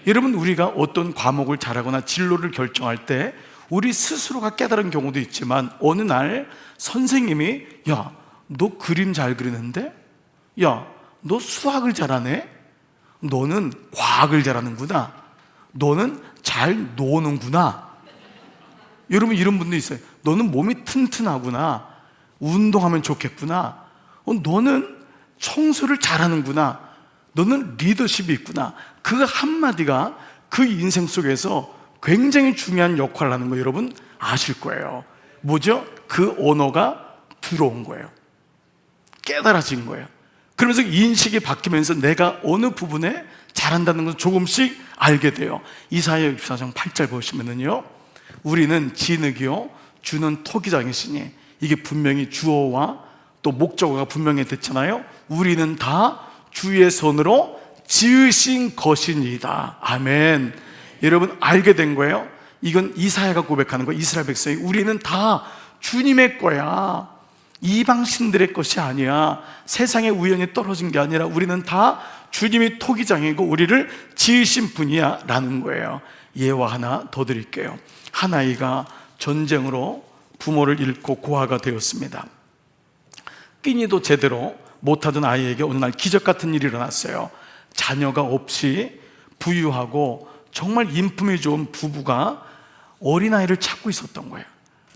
여러분, 우리가 어떤 과목을 잘하거나 진로를 결정할 때 우리 스스로가 깨달은 경우도 있지만 어느 날 선생님이 야, 너 그림 잘 그리는데? 야, 너 수학을 잘하네? 너는 과학을 잘하는구나. 너는 잘 노는구나. 여러분, 이런 분도 있어요. 너는 몸이 튼튼하구나. 운동하면 좋겠구나. 너는 청소를 잘하는구나. 너는 리더십이 있구나. 그 한마디가 그 인생 속에서 굉장히 중요한 역할을 하는 거 여러분 아실 거예요. 뭐죠? 그 언어가 들어온 거예요. 깨달아진 거예요. 그러면서 인식이 바뀌면서 내가 어느 부분에 잘한다는 것을 조금씩 알게 돼요. 이사야 64장 8절 보시면은요, 우리는 진흙이요 주는 토기장이시니, 이게 분명히 주어와 또 목적어가 분명히 됐잖아요. 우리는 다 주의 손으로 지으신 것이니이다. 아멘. 여러분 알게 된 거예요. 이건 이사야가 고백하는 거예요. 이스라엘 백성이 우리는 다 주님의 거야. 이방신들의 것이 아니야. 세상에 우연히 떨어진 게 아니라 우리는 다 주님이 토기장이고 우리를 지으신 분이야 라는 거예요. 예화 하나 더 드릴게요. 한 아이가 전쟁으로 부모를 잃고 고아가 되었습니다. 끼니도 제대로 못하던 아이에게 어느 날 기적 같은 일이 일어났어요. 자녀가 없이 부유하고 정말 인품이 좋은 부부가 어린아이를 찾고 있었던 거예요.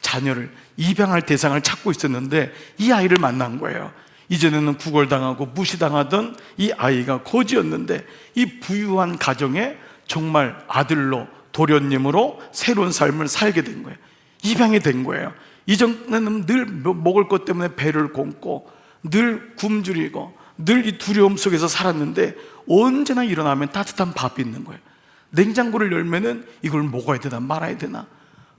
자녀를 입양할 대상을 찾고 있었는데 이 아이를 만난 거예요. 이전에는 구걸당하고 무시당하던 이 아이가 거지였는데 이 부유한 가정에 정말 아들로 도련님으로 새로운 삶을 살게 된 거예요. 입양이 된 거예요. 이전에는 늘 먹을 것 때문에 배를 곪고 늘 굶주리고 늘 이 두려움 속에서 살았는데 언제나 일어나면 따뜻한 밥이 있는 거예요. 냉장고를 열면은 이걸 먹어야 되나 말아야 되나.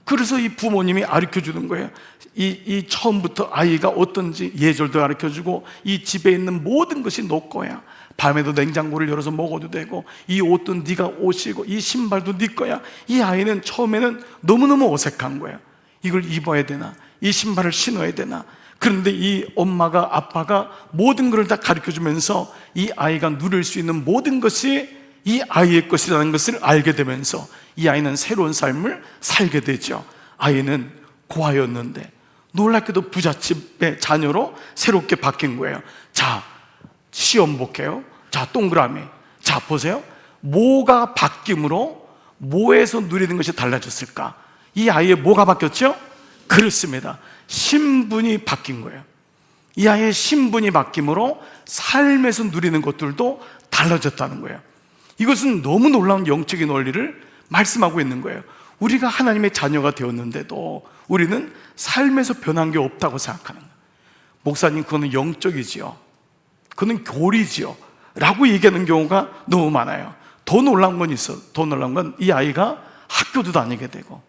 그래서 이 부모님이 가르쳐 주는 거예요. 이 처음부터 아이가 어떤지 예절도 가르쳐 주고, 이 집에 있는 모든 것이 너 거야. 밤에도 냉장고를 열어서 먹어도 되고, 이 옷도 네가 옷이고, 이 신발도 네 거야. 이 아이는 처음에는 너무너무 어색한 거예요. 이걸 입어야 되나, 이 신발을 신어야 되나. 그런데 이 엄마가 아빠가 모든 것을 다 가르쳐 주면서 이 아이가 누릴 수 있는 모든 것이 이 아이의 것이라는 것을 알게 되면서 이 아이는 새로운 삶을 살게 되죠. 아이는 고아였는데 놀랍게도 부잣집의 자녀로 새롭게 바뀐 거예요. 자, 시험 볼게요. 자, 동그라미. 자, 보세요. 뭐가 바뀜으로 뭐에서 누리는 것이 달라졌을까? 이 아이의 뭐가 바뀌었죠? 그렇습니다. 신분이 바뀐 거예요. 이 아이의 신분이 바뀜으로 삶에서 누리는 것들도 달라졌다는 거예요. 이것은 너무 놀라운 영적인 원리를 말씀하고 있는 거예요. 우리가 하나님의 자녀가 되었는데도 우리는 삶에서 변한 게 없다고 생각하는 거예요. 목사님, 그거는 영적이지요, 그거는 교리지요 라고 얘기하는 경우가 너무 많아요. 더 놀라운 건 있어. 더 놀라운 건 이 아이가 학교도 다니게 되고,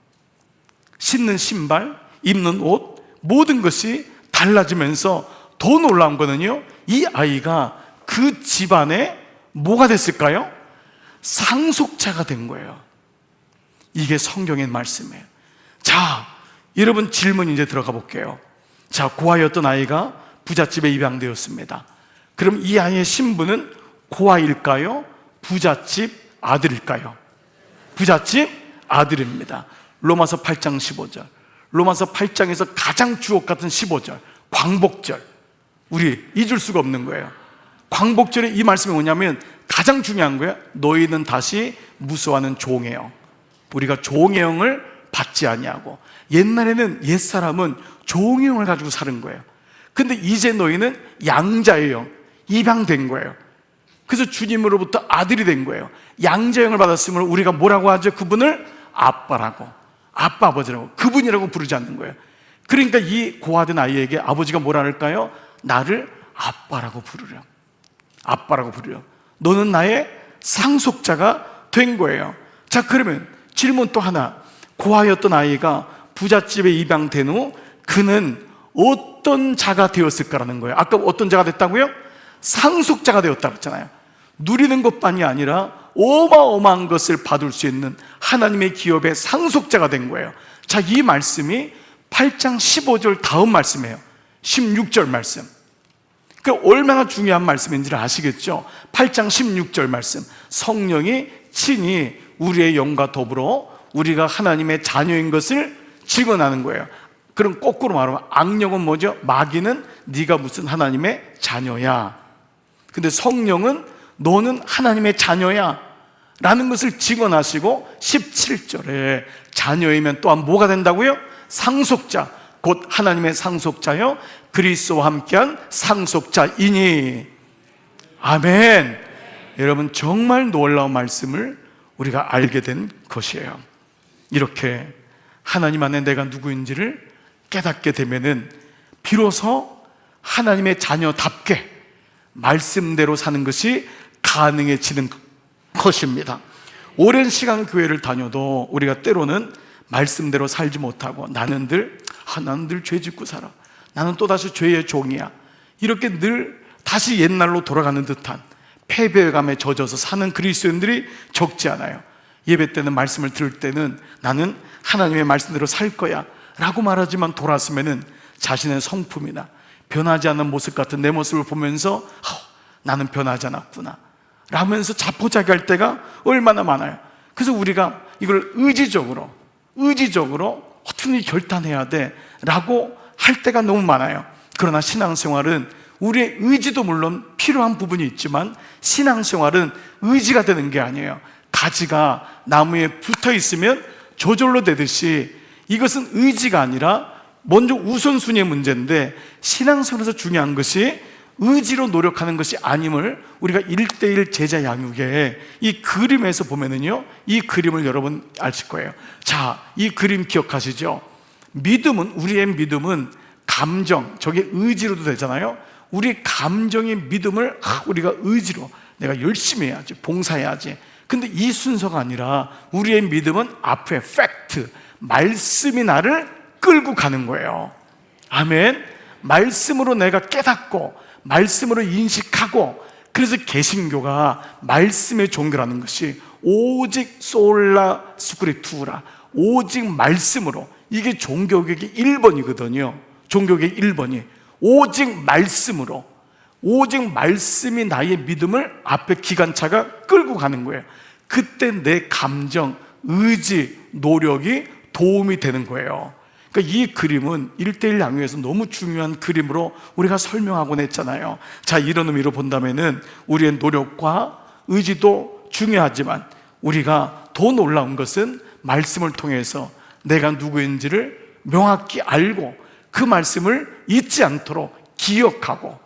신는 신발, 입는 옷, 모든 것이 달라지면서 더 놀라운 거는요, 이 아이가 그 집안에 뭐가 됐을까요? 상속자가 된 거예요. 이게 성경의 말씀이에요. 자, 여러분 질문 이제 들어가 볼게요. 자, 고아였던 아이가 부잣집에 입양되었습니다. 그럼 이 아이의 신분은 고아일까요? 부잣집 아들일까요? 부잣집 아들입니다. 로마서 8장 15절. 로마서 8장에서 가장 주옥 같은 15절, 광복절. 우리 잊을 수가 없는 거예요. 광복절에 이 말씀이 뭐냐면 가장 중요한 거예요. 너희는 다시 무수하는 종이요, 우리가 종의 영을 받지 아니하고. 옛날에는 옛사람은 종의 영을 가지고 사는 거예요. 근데 이제 너희는 양자의 영, 입양된 거예요. 그래서 주님으로부터 아들이 된 거예요. 양자의 영을 받았으므로 우리가 뭐라고 하죠? 그분을 아빠라고, 아빠, 아버지라고, 그분이라고 부르지 않는 거예요. 그러니까 이 고아된 아이에게 아버지가 뭐라 할까요? 나를 아빠라고 부르렴, 아빠라고 부르렴. 너는 나의 상속자가 된 거예요. 자, 그러면 질문 또 하나. 고아였던 아이가 부잣집에 입양된 후 그는 어떤 자가 되었을까라는 거예요. 아까 어떤 자가 됐다고요? 상속자가 되었다고 했잖아요. 누리는 것만이 아니라 어마어마한 것을 받을 수 있는 하나님의 기업의 상속자가 된 거예요. 자, 이 말씀이 8장 15절 다음 말씀이에요. 16절 말씀. 그 얼마나 중요한 말씀인지를 아시겠죠? 8장 16절 말씀. 성령이 친히 우리의 영과 더불어 우리가 하나님의 자녀인 것을 증언하는 거예요. 그럼 거꾸로 말하면 악령은 뭐죠? 마귀는 네가 무슨 하나님의 자녀야. 근데 성령은 너는 하나님의 자녀야 라는 것을 증언하시고 17절에 자녀이면 또한 뭐가 된다고요? 상속자, 곧 하나님의 상속자여 그리스도와 함께한 상속자이니. 아멘. 여러분, 정말 놀라운 말씀을 우리가 알게 된 것이에요. 이렇게 하나님 안에 내가 누구인지를 깨닫게 되면은 비로소 하나님의 자녀답게 말씀대로 사는 것이 가능해지는 것입니다. 오랜 시간 교회를 다녀도 우리가 때로는 말씀대로 살지 못하고 나는 늘 죄 짓고 살아, 나는 또다시 죄의 종이야, 이렇게 늘 다시 옛날로 돌아가는 듯한 패배감에 젖어서 사는 그리스도인들이 적지 않아요. 예배 때는, 말씀을 들을 때는 나는 하나님의 말씀대로 살 거야 라고 말하지만 돌아서면은 자신의 성품이나 변하지 않는 모습 같은 내 모습을 보면서 나는 변하지 않았구나 라면서 자포자기할 때가 얼마나 많아요. 그래서 우리가 이걸 의지적으로 어떻게 결단해야 돼 라고 할 때가 너무 많아요. 그러나 신앙생활은 우리의 의지도 물론 필요한 부분이 있지만 신앙생활은 의지가 되는 게 아니에요. 가지가 나무에 붙어 있으면 저절로 되듯이 이것은 의지가 아니라 먼저 우선순위의 문제인데, 신앙생활에서 중요한 것이 의지로 노력하는 것이 아님을 우리가 1:1 제자 양육의 이 그림에서 보면은요, 이 그림을 여러분 아실 거예요. 자, 이 그림 기억하시죠? 믿음은, 우리의 믿음은 감정, 저게 의지로도 되잖아요. 우리 감정의 믿음을 우리가 의지로 내가 열심히 해야지, 봉사해야지. 근데 이 순서가 아니라 우리의 믿음은 앞에 팩트, 말씀이 나를 끌고 가는 거예요. 아멘. 말씀으로 내가 깨닫고 말씀으로 인식하고, 그래서 개신교가 말씀의 종교라는 것이 오직 솔라 스크립투라, 오직 말씀으로, 이게 종교개혁의 1번이거든요 종교개혁의 1번이 오직 말씀으로, 오직 말씀이 나의 믿음을 앞에 기관차가 끌고 가는 거예요. 그때 내 감정, 의지, 노력이 도움이 되는 거예요. 그러니까 이 그림은 1:1 양육에서 너무 중요한 그림으로 우리가 설명하곤 했잖아요. 자, 이런 의미로 본다면은 우리의 노력과 의지도 중요하지만 우리가 더 놀라운 것은 말씀을 통해서 내가 누구인지를 명확히 알고 그 말씀을 잊지 않도록 기억하고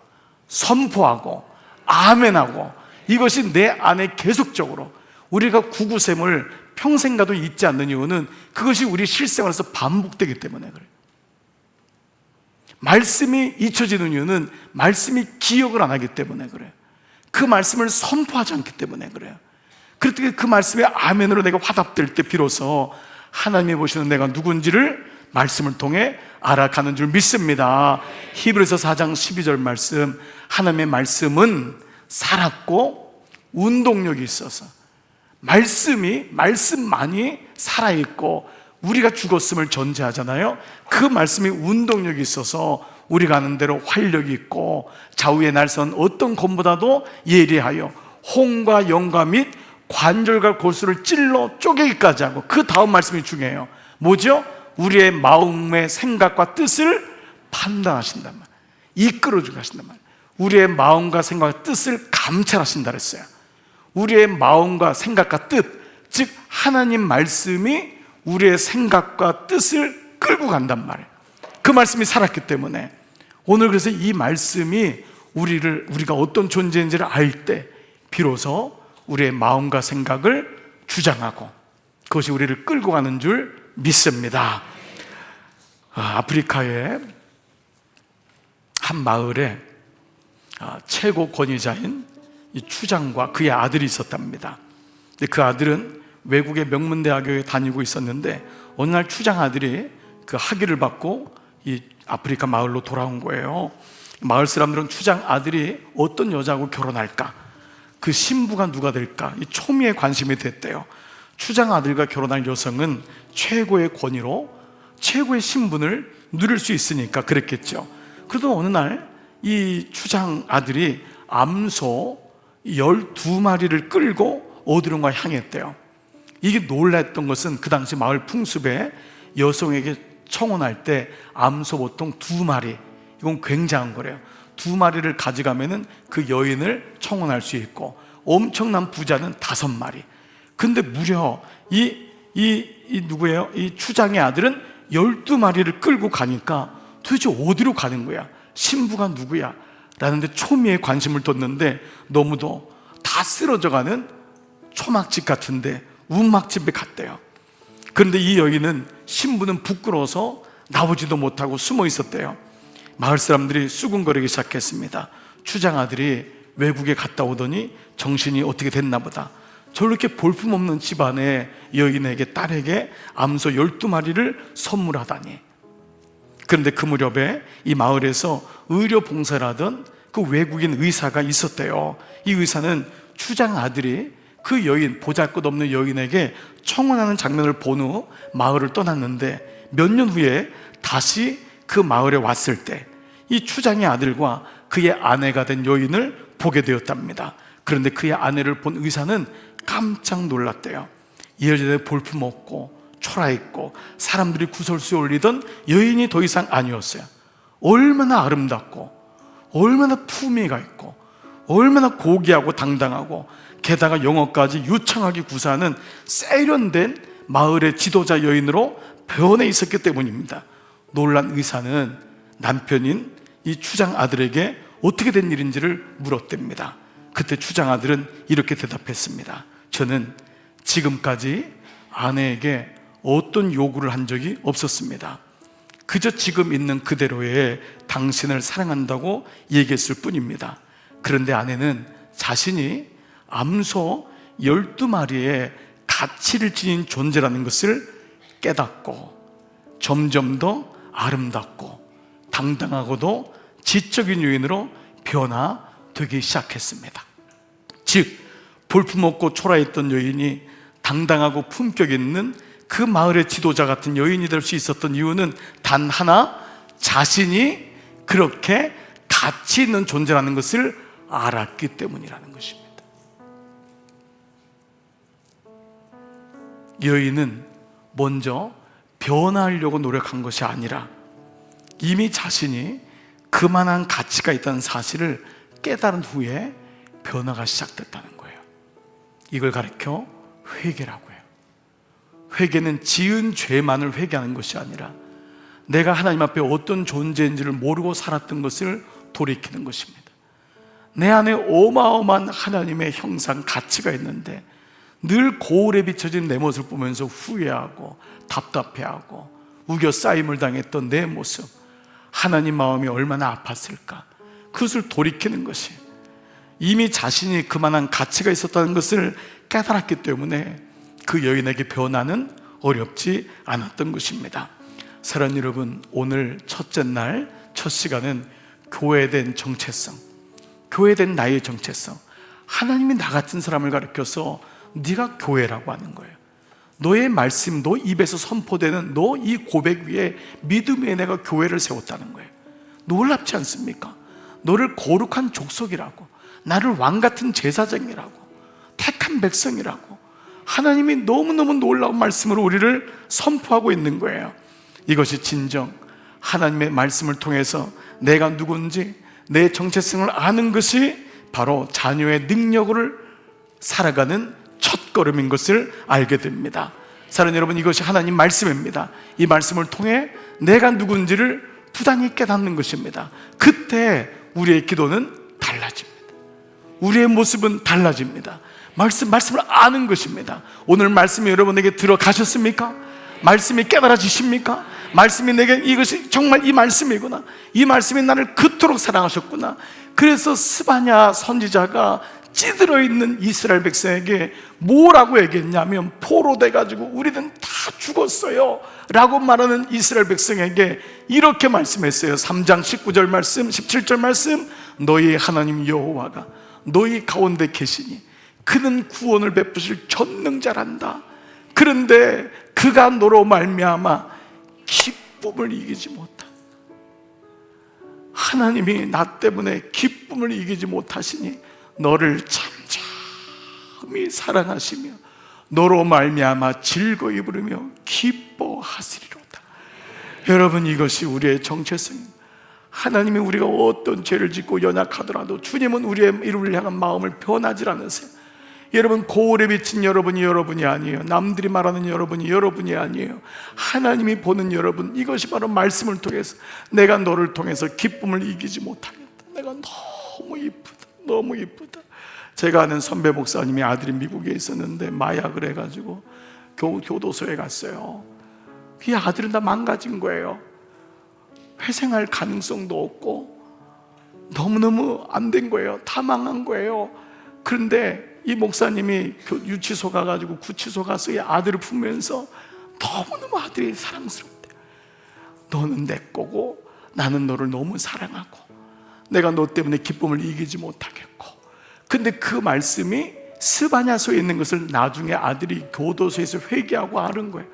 선포하고 아멘하고, 이것이 내 안에 계속적으로, 우리가 구구셈을 평생 가도 잊지 않는 이유는 그것이 우리 실생활에서 반복되기 때문에 그래요. 말씀이 잊혀지는 이유는 말씀이 기억을 안 하기 때문에 그래요. 그 말씀을 선포하지 않기 때문에 그래요. 그렇게 그 말씀에 아멘으로 내가 화답될 때 비로소 하나님이 보시는 내가 누군지를 말씀을 통해 알아가는 줄 믿습니다. 히브리서 4장 12절 말씀, 하나님의 말씀은 살았고 운동력이 있어서, 말씀만이 살아있고 우리가 죽었음을 전제하잖아요. 그 말씀이 운동력이 있어서 우리가 아는 대로 활력이 있고 좌우의 날선 어떤 검보다도 예리하여 홍과 영과 및 관절과 골수를 찔러 쪼개기까지 하고, 그 다음 말씀이 중요해요. 뭐죠? 우리의 마음의 생각과 뜻을 판단하신단 말이에요. 이끌어주고 하신단 말이에요. 우리의 마음과 생각과 뜻을 감찰하신다 그랬어요. 우리의 마음과 생각과 뜻, 즉 하나님 말씀이 우리의 생각과 뜻을 끌고 간단 말이에요. 그 말씀이 살았기 때문에 오늘 그래서 이 말씀이 우리가 어떤 존재인지를 알 때 비로소 우리의 마음과 생각을 주장하고 그것이 우리를 끌고 가는 줄 믿습니다. 아프리카의 한 마을에 최고 권위자인 이 추장과 그의 아들이 있었답니다. 근데 그 아들은 외국의 명문대학교에 다니고 있었는데 어느 날 추장 아들이 그 학위를 받고 이 아프리카 마을로 돌아온 거예요. 마을 사람들은 추장 아들이 어떤 여자하고 결혼할까, 그 신부가 누가 될까, 이 초미에 관심이 됐대요. 추장 아들과 결혼할 여성은 최고의 권위로 최고의 신분을 누릴 수 있으니까 그랬겠죠. 그래도 어느 날 이 추장 아들이 암소 12마리를 끌고 어디론가 향했대요. 이게 놀랐던 것은 그 당시 마을 풍습에 여성에게 청혼할 때 암소 보통 2마리, 이건 굉장한 거래요. 2마리를 가져가면은 그 여인을 청혼할 수 있고 엄청난 부자는 5마리. 근데 무려 누구예요? 이 추장의 아들은 12마리를 끌고 가니까 도대체 어디로 가는 거야? 신부가 누구야? 라는데 초미에 관심을 뒀는데 너무도 다 쓰러져가는 초막집 같은데 운막집에 갔대요. 그런데 이 여인은, 신부는 부끄러워서 나오지도 못하고 숨어 있었대요. 마을 사람들이 수군거리기 시작했습니다. 추장 아들이 외국에 갔다 오더니 정신이 어떻게 됐나 보다. 저렇게 볼품없는 집안의 여인에게, 딸에게 암소 12마리를 선물하다니. 그런데 그 무렵에 이 마을에서 의료 봉사를 하던 그 외국인 의사가 있었대요. 이 의사는 추장 아들이 그 여인, 보잘것없는 여인에게 청혼하는 장면을 본 후 마을을 떠났는데 몇 년 후에 다시 그 마을에 왔을 때 이 추장의 아들과 그의 아내가 된 여인을 보게 되었답니다. 그런데 그의 아내를 본 의사는 깜짝 놀랐대요. 이 여자는 볼품없고 초라했고 사람들이 구설수에 올리던 여인이 더 이상 아니었어요. 얼마나 아름답고 얼마나 품위가 있고 얼마나 고귀하고 당당하고 게다가 영어까지 유창하게 구사하는 세련된 마을의 지도자 여인으로 변해 있었기 때문입니다. 놀란 의사는 남편인 이 추장 아들에게 어떻게 된 일인지를 물었답니다. 그때 추장 아들은 이렇게 대답했습니다. 저는 지금까지 아내에게 어떤 요구를 한 적이 없었습니다. 그저 지금 있는 그대로의 당신을 사랑한다고 얘기했을 뿐입니다. 그런데 아내는 자신이 암소 12마리의 가치를 지닌 존재라는 것을 깨닫고 점점 더 아름답고 당당하고도 지적인 요인으로 변화되기 시작했습니다. 즉 볼품없고 초라했던 여인이 당당하고 품격 있는 그 마을의 지도자 같은 여인이 될 수 있었던 이유는 단 하나, 자신이 그렇게 가치 있는 존재라는 것을 알았기 때문이라는 것입니다. 여인은 먼저 변화하려고 노력한 것이 아니라 이미 자신이 그만한 가치가 있다는 사실을 깨달은 후에 변화가 시작됐다는 거예요. 이걸 가리켜 회개라고 해요. 회개는 지은 죄만을 회개하는 것이 아니라 내가 하나님 앞에 어떤 존재인지를 모르고 살았던 것을 돌이키는 것입니다. 내 안에 어마어마한 하나님의 형상, 가치가 있는데 늘 거울에 비춰진 내 모습을 보면서 후회하고 답답해하고 우겨 쌓임을 당했던 내 모습, 하나님 마음이 얼마나 아팠을까, 그것을 돌이키는 것이 이미 자신이 그만한 가치가 있었다는 것을 깨달았기 때문에 그 여인에게 변화는 어렵지 않았던 것입니다. 사랑하는 여러분, 오늘 첫째 날 첫 시간은 교회된 정체성, 교회된 나의 정체성. 하나님이 나 같은 사람을 가르쳐서 네가 교회라고 하는 거예요. 너의 말씀, 너 입에서 선포되는 너 이 고백 위에 믿음의 내가 교회를 세웠다는 거예요. 놀랍지 않습니까? 너를 거룩한 족속이라고, 나를 왕같은 제사장이라고, 택한 백성이라고, 하나님이 너무너무 놀라운 말씀으로 우리를 선포하고 있는 거예요. 이것이 진정 하나님의 말씀을 통해서 내가 누군지 내 정체성을 아는 것이 바로 자녀의 능력을 살아가는 첫걸음인 것을 알게 됩니다. 사랑하는 여러분, 이것이 하나님 말씀입니다. 이 말씀을 통해 내가 누군지를 부단히 깨닫는 것입니다. 그때 우리의 기도는 달라집니다. 우리의 모습은 달라집니다. 말씀을 아는 것입니다. 오늘 말씀이 여러분에게 들어가셨습니까? 말씀이 깨달아지십니까? 말씀이 내게 이것이 정말 이 말씀이구나, 이 말씀이 나를 그토록 사랑하셨구나. 그래서 스바냐 선지자가 찌들어 있는 이스라엘 백성에게 뭐라고 얘기했냐면, 포로돼가지고 우리는 다 죽었어요 라고 말하는 이스라엘 백성에게 이렇게 말씀했어요. 3장 19절 말씀, 17절 말씀. 너희 하나님 여호와가 너희 가운데 계시니 그는 구원을 베푸실 전능자란다. 그런데 그가 너로 말미암아 기쁨을 이기지 못하, 하나님이 나 때문에 기쁨을 이기지 못하시니 너를 잠잠히 사랑하시며 너로 말미암아 즐거이 부르며 기뻐하시리로다. 여러분, 이것이 우리의 정체성입니다. 하나님이 우리가 어떤 죄를 짓고 연약하더라도 주님은 우리의 이를 향한 마음을 변하지 않으세요. 여러분, 거울에 비친 여러분이 아니에요. 남들이 말하는 여러분이 아니에요. 하나님이 보는 여러분, 이것이 바로 말씀을 통해서 내가 너를 통해서 기쁨을 이기지 못하겠다. 내가 너무 이쁘다, 너무 이쁘다. 제가 아는 선배 목사님이 아들이 미국에 있었는데 마약을 해가지고 교도소에 갔어요. 그 아들은 다 망가진 거예요. 회생할 가능성도 없고 너무너무 안 된 거예요. 다 망한 거예요. 그런데 이 목사님이 유치소 가가지고 구치소 가서 이 아들을 품으면서 너무너무 아들이 사랑스럽대. 너는 내 거고 나는 너를 너무 사랑하고 내가 너 때문에 기쁨을 이기지 못하겠고. 근데 그 말씀이 스바냐소에 있는 것을 나중에 아들이 교도소에서 회개하고 알은 거예요.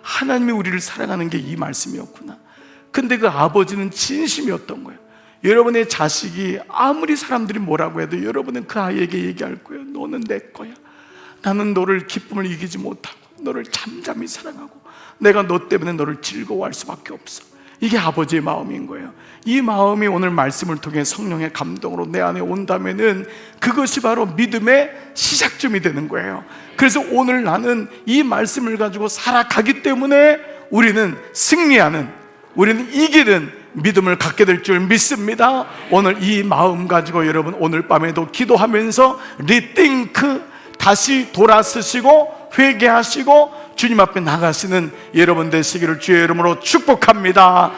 하나님이 우리를 사랑하는 게 이 말씀이었구나. 근데 그 아버지는 진심이었던 거예요. 여러분의 자식이 아무리 사람들이 뭐라고 해도 여러분은 그 아이에게 얘기할 거예요. 너는 내 거야. 나는 너를 기쁨을 이기지 못하고 너를 잠잠히 사랑하고 내가 너 때문에 너를 즐거워할 수밖에 없어. 이게 아버지의 마음인 거예요. 이 마음이 오늘 말씀을 통해 성령의 감동으로 내 안에 온다면은 그것이 바로 믿음의 시작점이 되는 거예요. 그래서 오늘 나는 이 말씀을 가지고 살아가기 때문에 우리는 승리하는, 우리는 이기는 믿음을 갖게 될 줄 믿습니다. 오늘 이 마음 가지고 여러분 오늘 밤에도 기도하면서 리띵크, 다시 돌아서시고 회개하시고 주님 앞에 나가시는 여러분 되시기를 주의 이름으로 축복합니다.